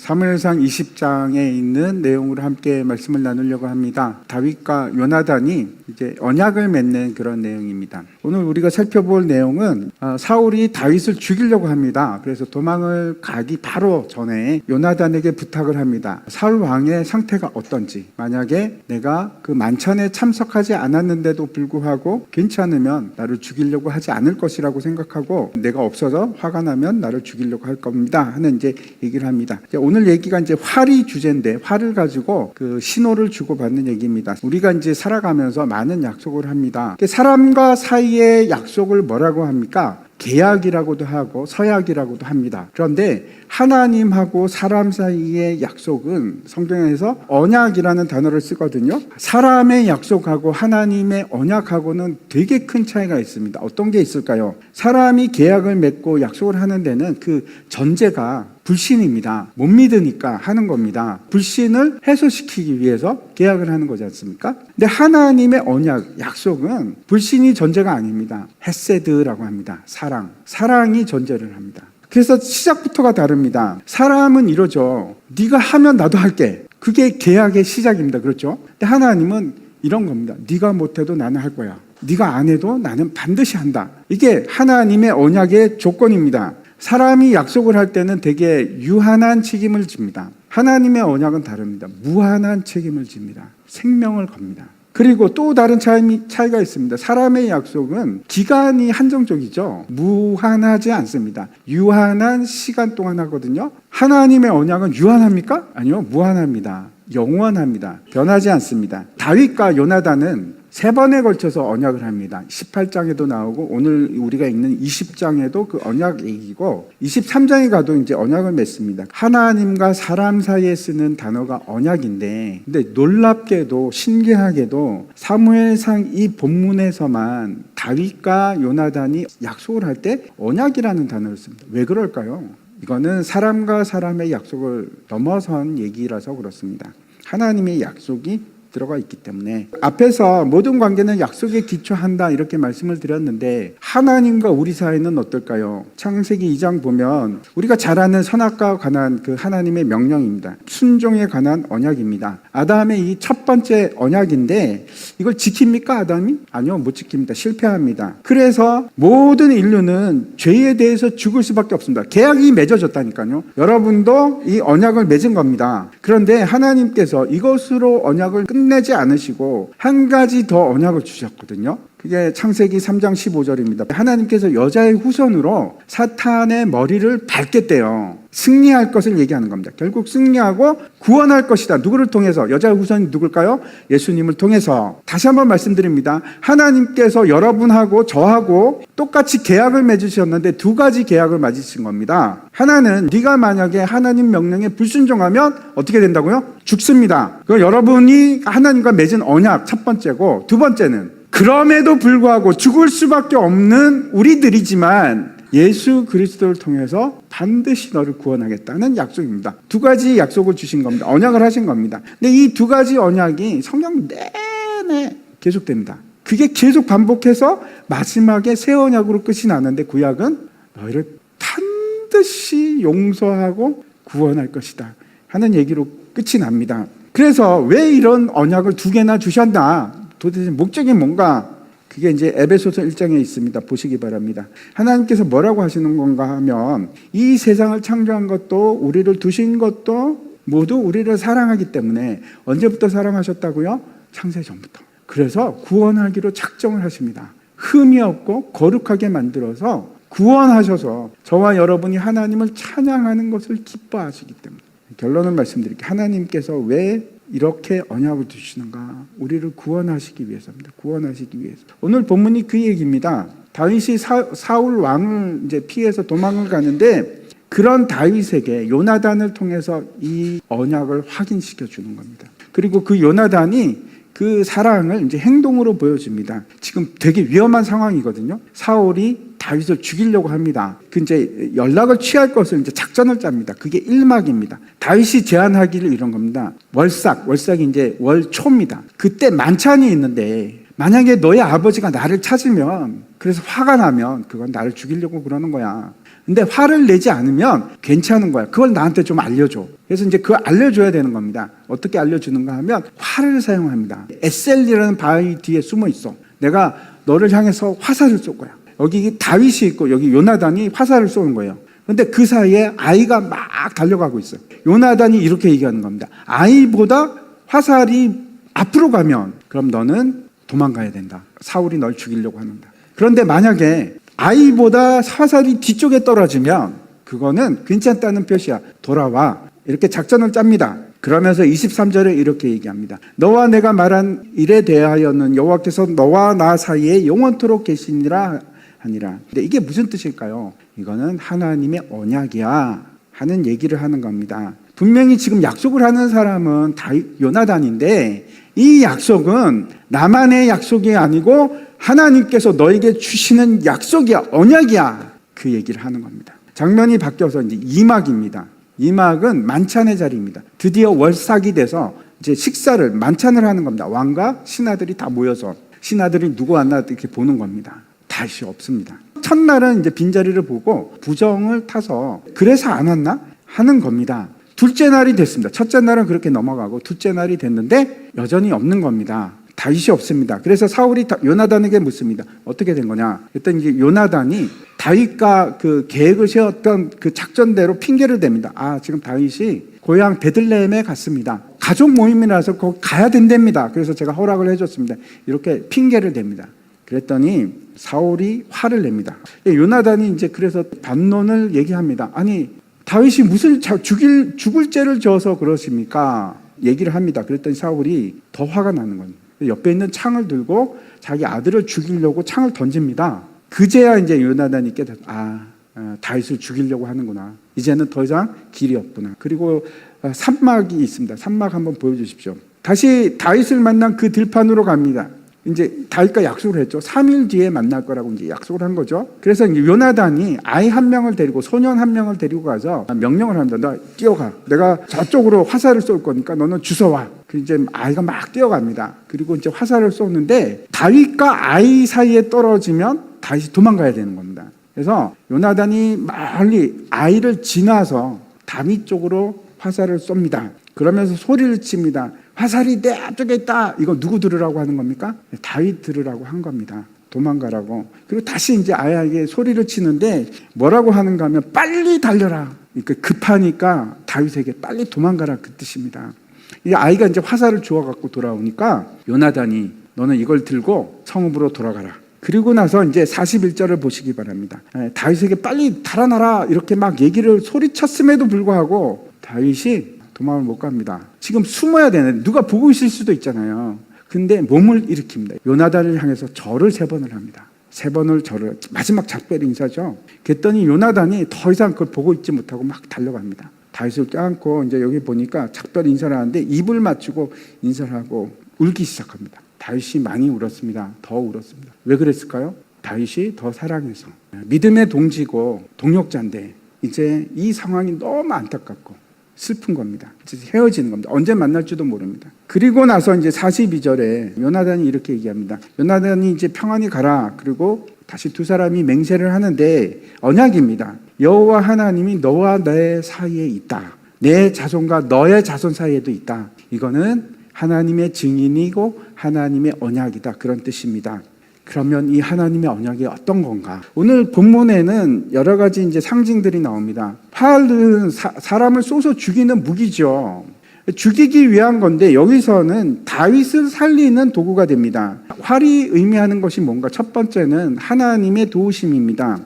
사무엘상 20장에 있는 내용으로 함께 말씀을 나누려고 합니다. 다윗과 요나단이 이제 언약을 맺는 그런 내용입니다. 오늘 우리가 살펴볼 내용은 사울이 다윗을 죽이려고 합니다. 그래서 도망을 가기 바로 전에 요나단에게 부탁을 합니다. 사울 왕의 상태가 어떤지, 만약에 내가 그 만찬에 참석하지 않았는데도 불구하고 괜찮으면 나를 죽이려고 하지 않을 것이라고 생각하고, 내가 없어서 화가 나면 나를 죽이려고 할 겁니다 하는 이제 얘기를 합니다. 오늘 얘기가 이제 활이 주제인데, 활을 가지고 그 신호를 주고받는 얘기입니다. 우리가 이제 살아가면서 많은 약속을 합니다. 사람과 사이의 약속을 뭐라고 합니까? 계약이라고도 하고 서약이라고도 합니다. 그런데 하나님하고 사람 사이의 약속은 성경에서 언약이라는 단어를 쓰거든요. 사람의 약속하고 하나님의 언약하고는 되게 큰 차이가 있습니다. 어떤 게 있을까요? 사람이 계약을 맺고 약속을 하는 데는 그 전제가 불신입니다. 못 믿으니까 하는 겁니다. 불신을 해소시키기 위해서 계약을 하는 거지 않습니까? 근데 하나님의 언약, 약속은 불신이 전제가 아닙니다. 헤세드라고 합니다. 사랑이 전제를 합니다. 그래서 시작부터가 다릅니다. 사람은 이러죠. 네가 하면 나도 할게. 그게 계약의 시작입니다. 그렇죠? 근데 하나님은 이런 겁니다. 네가 못해도 나는 할 거야. 네가 안 해도 나는 반드시 한다. 이게 하나님의 언약의 조건입니다. 사람이 약속을 할 때는 되게 유한한 책임을 집니다. 하나님의 언약은 다릅니다. 무한한 책임을 집니다. 생명을 겁니다. 그리고 또 다른 차이가 있습니다. 사람의 약속은 기간이 한정적이죠. 무한하지 않습니다. 유한한 시간 동안 하거든요. 하나님의 언약은 유한합니까? 아니요, 무한합니다. 영원합니다. 변하지 않습니다. 다윗과 요나단은 3번에 걸쳐서 언약을 합니다. 18장에도 나오고 오늘 우리가 읽는 20장에도 그 언약 얘기고, 23장에 가도 이제 언약을 맺습니다. 하나님과 사람 사이에 쓰는 단어가 언약인데, 근데 놀랍게도 신기하게도 사무엘상 이 본문에서만 다윗과 요나단이 약속을 할 때 언약이라는 단어를 씁니다. 왜 그럴까요? 이거는 사람과 사람의 약속을 넘어선 얘기라서 그렇습니다. 하나님의 약속이 들어가 있기 때문에. 앞에서 모든 관계는 약속에 기초한다 이렇게 말씀을 드렸는데, 하나님과 우리 사이는 어떨까요? 창세기 2장 보면 우리가 잘 아는 선악과에 관한 그 하나님의 명령입니다. 순종에 관한 언약입니다. 아담의 이 첫 번째 언약인데, 이걸 지킵니까 아담이? 아니요, 못 지킵니다. 실패합니다. 그래서 모든 인류는 죄에 대해서 죽을 수밖에 없습니다. 계약이 맺어졌다니까요. 여러분도 이 언약을 맺은 겁니다. 그런데 하나님께서 이것으로 언약을 끝내지 않으시고 한 가지 더 언약을 주셨거든요. 그게 창세기 3장 15절입니다. 하나님께서 여자의 후손으로 사탄의 머리를 밟겠대요. 승리할 것을 얘기하는 겁니다. 결국 승리하고 구원할 것이다. 누구를 통해서? 여자의 후손이 누굴까요? 예수님을 통해서. 다시 한번 말씀드립니다. 하나님께서 여러분하고 저하고 똑같이 계약을 맺으셨는데 2가지 계약을 맺으신 겁니다. 하나는 네가 만약에 하나님 명령에 불순종하면 어떻게 된다고요? 죽습니다. 그럼 여러분이 하나님과 맺은 언약 첫 번째고, 2번째는 그럼에도 불구하고 죽을 수밖에 없는 우리들이지만 예수 그리스도를 통해서 반드시 너를 구원하겠다는 약속입니다. 2가지 약속을 주신 겁니다. 언약을 하신 겁니다. 근데 이 2가지 언약이 성경 내내 계속됩니다. 그게 계속 반복해서 마지막에 새 언약으로 끝이 나는데, 구약은 너희를 반드시 용서하고 구원할 것이다 하는 얘기로 끝이 납니다. 그래서 왜 이런 언약을 2개나 주셨나? 도대체 목적이 뭔가? 그게 이제 에베소서 1장에 있습니다. 보시기 바랍니다. 하나님께서 뭐라고 하시는 건가 하면, 이 세상을 창조한 것도 우리를 두신 것도 모두 우리를 사랑하기 때문에. 언제부터 사랑하셨다고요? 창세전부터. 그래서 구원하기로 작정을 하십니다. 흠이 없고 거룩하게 만들어서 구원하셔서 저와 여러분이 하나님을 찬양하는 것을 기뻐하시기 때문에. 결론을 말씀드릴게요. 하나님께서 왜 이렇게 언약을 주시는가? 우리를 구원하시기 위해서입니다. 구원하시기 위해서. 오늘 본문이 그 얘기입니다. 다윗이 사울 왕을 이제 피해서 도망을 가는데, 그런 다윗에게 요나단을 통해서 이 언약을 확인시켜 주는 겁니다. 그리고 그 요나단이 그 사랑을 이제 행동으로 보여줍니다. 지금 되게 위험한 상황이거든요. 사울이 다윗을 죽이려고 합니다. 그 이제 연락을 취할 것을 이제 작전을 짭니다. 그게 1막입니다. 다윗이 제안하기를 이런 겁니다. 월삭이 이제 월초입니다. 그때 만찬이 있는데, 만약에 너의 아버지가 나를 찾으면, 그래서 화가 나면 그건 나를 죽이려고 그러는 거야. 근데 화를 내지 않으면 괜찮은 거야. 그걸 나한테 좀 알려줘. 그래서 이제 그걸 알려줘야 되는 겁니다. 어떻게 알려주는가 하면 화를 사용합니다. 에셀이라는 바위 뒤에 숨어 있어. 내가 너를 향해서 화살을 쏠 거야. 여기 다윗이 있고 여기 요나단이 화살을 쏘는 거예요. 근데 그 사이에 아이가 막 달려가고 있어요. 요나단이 이렇게 얘기하는 겁니다. 아이보다 화살이 앞으로 가면 그럼 너는 도망가야 된다. 사울이 널 죽이려고 한다. 그런데 만약에 아이보다 화살이 뒤쪽에 떨어지면 그거는 괜찮다는 표시야. 돌아와. 이렇게 작전을 짭니다. 그러면서 23절에 이렇게 얘기합니다. 너와 내가 말한 일에 대하여는 여호와께서 너와 나 사이에 영원토록 계시니라 하니라. 근데 이게 무슨 뜻일까요? 이거는 하나님의 언약이야 하는 얘기를 하는 겁니다. 분명히 지금 약속을 하는 사람은 요나단인데 이 약속은 나만의 약속이 아니고 하나님께서 너에게 주시는 약속이야, 언약이야. 그 얘기를 하는 겁니다. 장면이 바뀌어서 이제 2막입니다. 2막은 만찬의 자리입니다. 드디어 월삭이 돼서 이제 식사를 만찬을 하는 겁니다. 왕과 신하들이 다 모여서 신하들이 누구 왔나 이렇게 보는 겁니다. 다시 없습니다. 첫날은 이제 빈자리를 보고 부정을 타서 그래서 안 왔나 하는 겁니다. 둘째 날이 됐습니다. 첫째 날은 그렇게 넘어가고 둘째 날이 됐는데 여전히 없는 겁니다. 다윗이 없습니다. 그래서 사울이 요나단에게 묻습니다. 어떻게 된 거냐? 그랬더니 이제 요나단이 다윗과 그 계획을 세웠던 그 작전대로 핑계를 댑니다. 지금 다윗이 고향 베들레헴에 갔습니다. 가족 모임이라서 거기 가야 된답니다. 그래서 제가 허락을 해줬습니다. 이렇게 핑계를 댑니다. 그랬더니 사울이 화를 냅니다. 요나단이 이제 그래서 반론을 얘기합니다. 아니, 다윗이 무슨 죽을 죄를 지어서 그러십니까? 얘기를 합니다. 그랬더니 사울이 더 화가 나는 거예요. 옆에 있는 창을 들고 자기 아들을 죽이려고 창을 던집니다. 그제야 이제 요나단이 깨닫, 다윗을 죽이려고 하는구나. 이제는 더 이상 길이 없구나. 그리고 산막이 있습니다. 산막 한번 보여주십시오. 다시 다윗을 만난 그 들판으로 갑니다. 이제 다윗과 약속을 했죠. 3일 뒤에 만날 거라고 이제 약속을 한 거죠. 그래서 이제 요나단이 아이 한 명을 데리고 소년 한 명을 데리고 가서 명령을 합니다. 너 뛰어가. 내가 저쪽으로 화살을 쏠 거니까 너는 주워와. 그 이제 아이가 막 뛰어갑니다. 그리고 이제 화살을 쏘는데 다윗과 아이 사이에 떨어지면 다윗이 도망가야 되는 겁니다. 그래서 요나단이 멀리 아이를 지나서 다윗 쪽으로 화살을 쏩니다. 그러면서 소리를 칩니다. 화살이 내 앞쪽에 있다. 이거 누구 들으라고 하는 겁니까? 다윗 들으라고 한 겁니다. 도망가라고. 그리고 다시 이제 아이에게 소리를 치는데 뭐라고 하는가 하면 빨리 달려라. 그러니까 급하니까 다윗에게 빨리 도망가라 그 뜻입니다. 이 아이가 이제 화살을 주워 갖고 돌아오니까 요나단이 너는 이걸 들고 성읍으로 돌아가라. 그리고 나서 이제 41절을 보시기 바랍니다. 다윗에게 빨리 달아나라 이렇게 막 얘기를 소리쳤음에도 불구하고 다윗이 도망을 못 갑니다. 지금 숨어야 되는데 누가 보고 있을 수도 있잖아요. 근데 몸을 일으킵니다. 요나단을 향해서 절을 3번을 합니다. 3번을 절을, 마지막 작별 인사죠. 그랬더니 요나단이 더 이상 그걸 보고 있지 못하고 막 달려갑니다. 다윗을 껴안고 이제 여기 보니까 작별 인사를 하는데 입을 맞추고 인사를 하고 울기 시작합니다. 다윗이 많이 울었습니다. 더 울었습니다. 왜 그랬을까요? 다윗이 더 사랑해서. 믿음의 동지고 동역자인데 이제 이 상황이 너무 안타깝고 슬픈 겁니다. 헤어지는 겁니다. 언제 만날지도 모릅니다. 그리고 나서 이제 42절에 요나단이 이렇게 얘기합니다. 요나단이 이제 평안히 가라. 그리고 다시 두 사람이 맹세를 하는데 언약입니다. 여호와 하나님이 너와 내 사이에 있다. 내 자손과 너의 자손 사이에도 있다. 이거는 하나님의 증인이고 하나님의 언약이다. 그런 뜻입니다. 그러면 이 하나님의 언약이 어떤 건가? 오늘 본문에는 여러 가지 이제 상징들이 나옵니다. 활은 사람을 쏘서 죽이는 무기죠. 죽이기 위한 건데 여기서는 다윗을 살리는 도구가 됩니다. 활이 의미하는 것이 뭔가? 첫 번째는 하나님의 도우심입니다.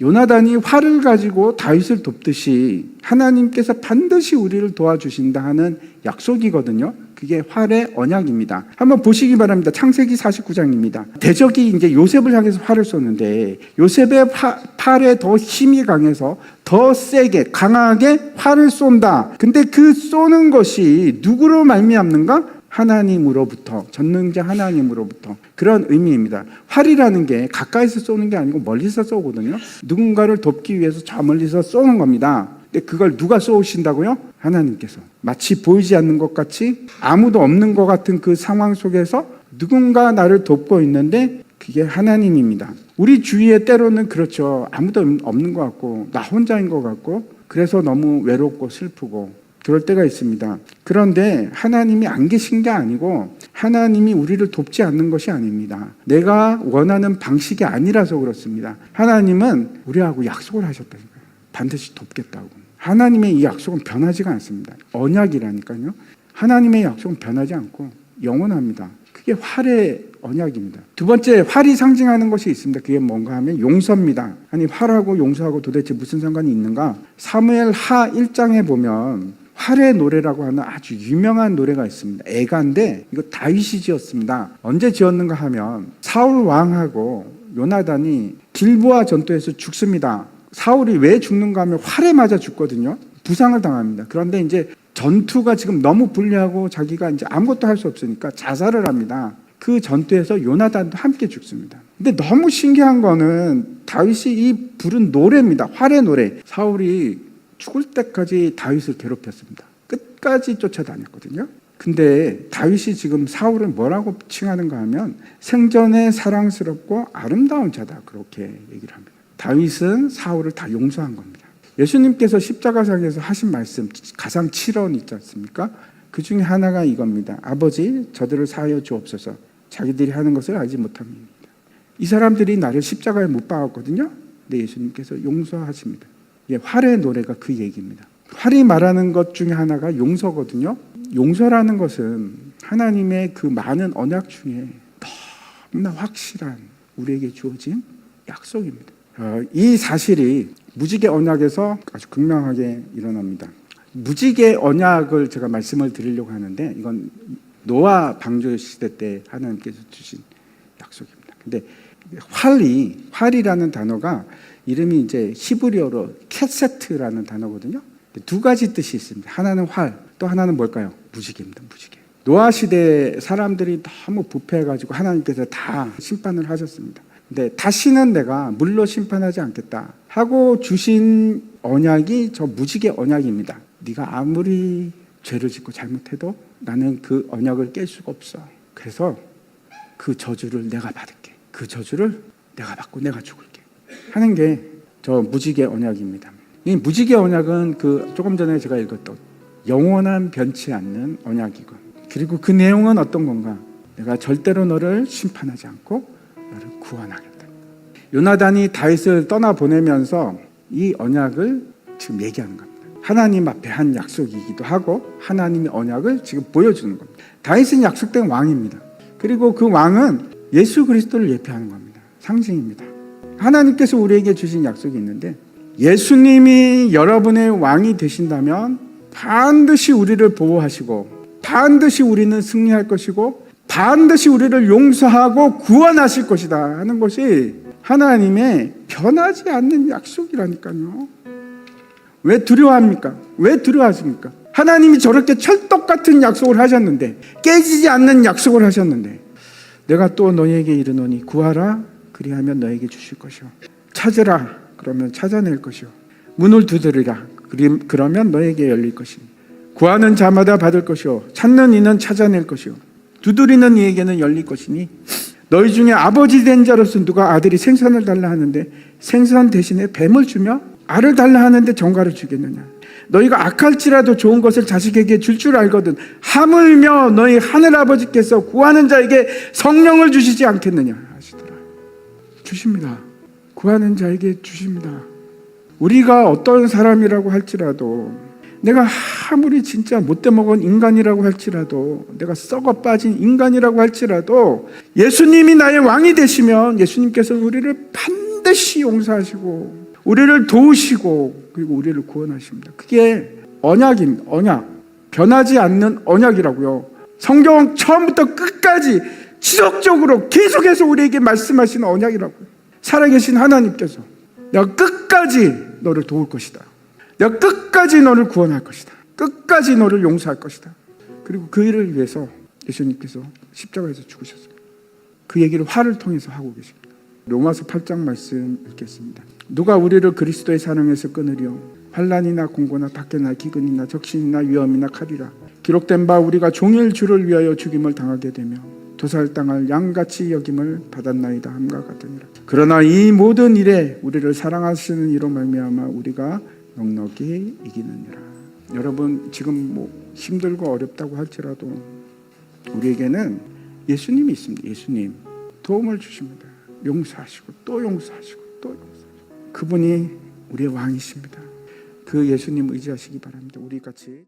요나단이 활을 가지고 다윗을 돕듯이 하나님께서 반드시 우리를 도와주신다 하는 약속이거든요. 그게 활의 언약입니다. 한번 보시기 바랍니다. 창세기 49장입니다. 대적이 이제 요셉을 향해서 활을 쏘는데 요셉의 팔에 더 힘이 강해서 더 세게 강하게 활을 쏜다. 근데 그 쏘는 것이 누구로 말미암는가? 하나님으로부터, 전능자 하나님으로부터. 그런 의미입니다. 활이라는 게 가까이서 쏘는 게 아니고 멀리서 쏘거든요. 누군가를 돕기 위해서 저 멀리서 쏘는 겁니다. 근데 그걸 누가 쏘신다고요? 하나님께서. 마치 보이지 않는 것 같이 아무도 없는 것 같은 그 상황 속에서 누군가 나를 돕고 있는데 그게 하나님입니다. 우리 주위에 때로는 그렇죠. 아무도 없는 것 같고 나 혼자인 것 같고 그래서 너무 외롭고 슬프고 그럴 때가 있습니다. 그런데 하나님이 안 계신 게 아니고 하나님이 우리를 돕지 않는 것이 아닙니다. 내가 원하는 방식이 아니라서 그렇습니다. 하나님은 우리하고 약속을 하셨다니까요. 반드시 돕겠다고. 하나님의 이 약속은 변하지가 않습니다. 언약이라니까요. 하나님의 약속은 변하지 않고 영원합니다. 그게 활의 언약입니다. 두 번째, 활이 상징하는 것이 있습니다. 그게 뭔가 하면 용서입니다. 아니, 활하고 용서하고 도대체 무슨 상관이 있는가? 사무엘 하 1장에 보면 활의 노래라고 하는 아주 유명한 노래가 있습니다. 애가인데 이거 다윗이 지었습니다. 언제 지었는가 하면 사울 왕하고 요나단이 길보아 전투에서 죽습니다. 사울이 왜 죽는가 하면 활에 맞아 죽거든요. 부상을 당합니다. 그런데 이제 전투가 지금 너무 불리하고 자기가 이제 아무것도 할 수 없으니까 자살을 합니다. 그 전투에서 요나단도 함께 죽습니다. 근데 너무 신기한 거는 다윗이 이 부른 노래입니다. 활의 노래. 사울이 죽을 때까지 다윗을 괴롭혔습니다. 끝까지 쫓아다녔거든요. 근데 다윗이 지금 사울을 뭐라고 칭하는가 하면 생전에 사랑스럽고 아름다운 자다, 그렇게 얘기를 합니다. 다윗은 사울을 다 용서한 겁니다. 예수님께서 십자가상에서 하신 말씀 가상 7원 있지 않습니까? 그 중에 하나가 이겁니다. 아버지, 저들을 사하여 주옵소서. 자기들이 하는 것을 알지 못합니다. 이 사람들이 나를 십자가에 못 박았거든요. 근데 예수님께서 용서하십니다. 예, 활의 노래가 그 얘기입니다. 활이 말하는 것 중에 하나가 용서거든요. 용서라는 것은 하나님의 그 많은 언약 중에 너무나 확실한 우리에게 주어진 약속입니다. 이 사실이 무지개 언약에서 아주 극명하게 일어납니다. 무지개 언약을 제가 말씀을 드리려고 하는데 이건 노아 방주 시대 때 하나님께서 주신 약속입니다. 근데 활이라는 단어가 이름이 이제 히브리어로 캐세트라는 단어거든요. 두 가지 뜻이 있습니다. 하나는 활, 또 하나는 뭘까요? 무지개입니다. 무지개. 노아 시대 사람들이 너무 부패해가지고 하나님께서 다 심판을 하셨습니다. 근데 다시는 내가 물로 심판하지 않겠다 하고 주신 언약이 저 무지개 언약입니다. 네가 아무리 죄를 짓고 잘못해도 나는 그 언약을 깰 수가 없어. 그래서 그 저주를 내가 받을게. 그 저주를 내가 받고 내가 죽을게 하는 게 저 무지개 언약입니다. 이 무지개 언약은 그 조금 전에 제가 읽었던 영원한 변치 않는 언약이고, 그리고 그 내용은 어떤 건가? 내가 절대로 너를 심판하지 않고 너를 구원하겠다. 요나단이 다윗을 떠나보내면서 이 언약을 지금 얘기하는 겁니다. 하나님 앞에 한 약속이기도 하고 하나님의 언약을 지금 보여주는 겁니다. 다윗은 약속된 왕입니다. 그리고 그 왕은 예수 그리스도를 예표하는 겁니다. 상징입니다. 하나님께서 우리에게 주신 약속이 있는데 예수님이 여러분의 왕이 되신다면 반드시 우리를 보호하시고 반드시 우리는 승리할 것이고 반드시 우리를 용서하고 구원하실 것이다 하는 것이 하나님의 변하지 않는 약속이라니까요. 왜 두려워합니까? 왜 두려워하십니까? 하나님이 저렇게 찰떡 같은 약속을 하셨는데, 깨지지 않는 약속을 하셨는데, 내가 또 너희에게 이르노니 구하라 그리하면 너에게 주실 것이요, 찾으라 그러면 찾아낼 것이요, 문을 두드리라 그러면 너에게 열릴 것이니, 구하는 자마다 받을 것이요 찾는 이는 찾아낼 것이요 두드리는 이에게는 열릴 것이니, 너희 중에 아버지 된 자로서 누가 아들이 생선을 달라 하는데 생선 대신에 뱀을 주며 알을 달라 하는데 정갈을 주겠느냐? 너희가 악할지라도 좋은 것을 자식에게 줄 알거든 하물며 너희 하늘아버지께서 구하는 자에게 성령을 주시지 않겠느냐 하시더라. 주십니다. 구하는 자에게 주십니다. 우리가 어떤 사람이라고 할지라도, 내가 아무리 진짜 못돼 먹은 인간이라고 할지라도, 내가 썩어 빠진 인간이라고 할지라도 예수님이 나의 왕이 되시면 예수님께서 우리를 반드시 용서하시고 우리를 도우시고 그리고 우리를 구원하십니다. 그게 언약입니다. 언약. 변하지 않는 언약이라고요. 성경은 처음부터 끝까지 지속적으로 계속해서 우리에게 말씀하시는 언약이라고요. 살아계신 하나님께서 내가 끝까지 너를 도울 것이다. 내가 끝까지 너를 구원할 것이다. 끝까지 너를 용서할 것이다. 그리고 그 일을 위해서 예수님께서 십자가에서 죽으셨습니다. 그 얘기를 활을 통해서 하고 계십니다. 로마서 8장 말씀 읽겠습니다. 누가 우리를 그리스도의 사랑에서 끊으려? 환난이나 공고나 박해나 기근이나 적신이나 위험이나 칼이라. 기록된 바 우리가 종일 주를 위하여 죽임을 당하게 되며 도살당할 양같이 여김을 받았나이다 함과 같으니라. 그러나 이 모든 일에 우리를 사랑하시는 이로 말미암아 우리가 넉넉히 이기느니라. 여러분 지금 뭐 힘들고 어렵다고 할지라도 우리에게는 예수님이 있습니다. 예수님 도움을 주십니다. 용서하시고 또 용서하시고 또 용서하시고 그분이 우리의 왕이십니다. 그 예수님 의지하시기 바랍니다. 우리 같이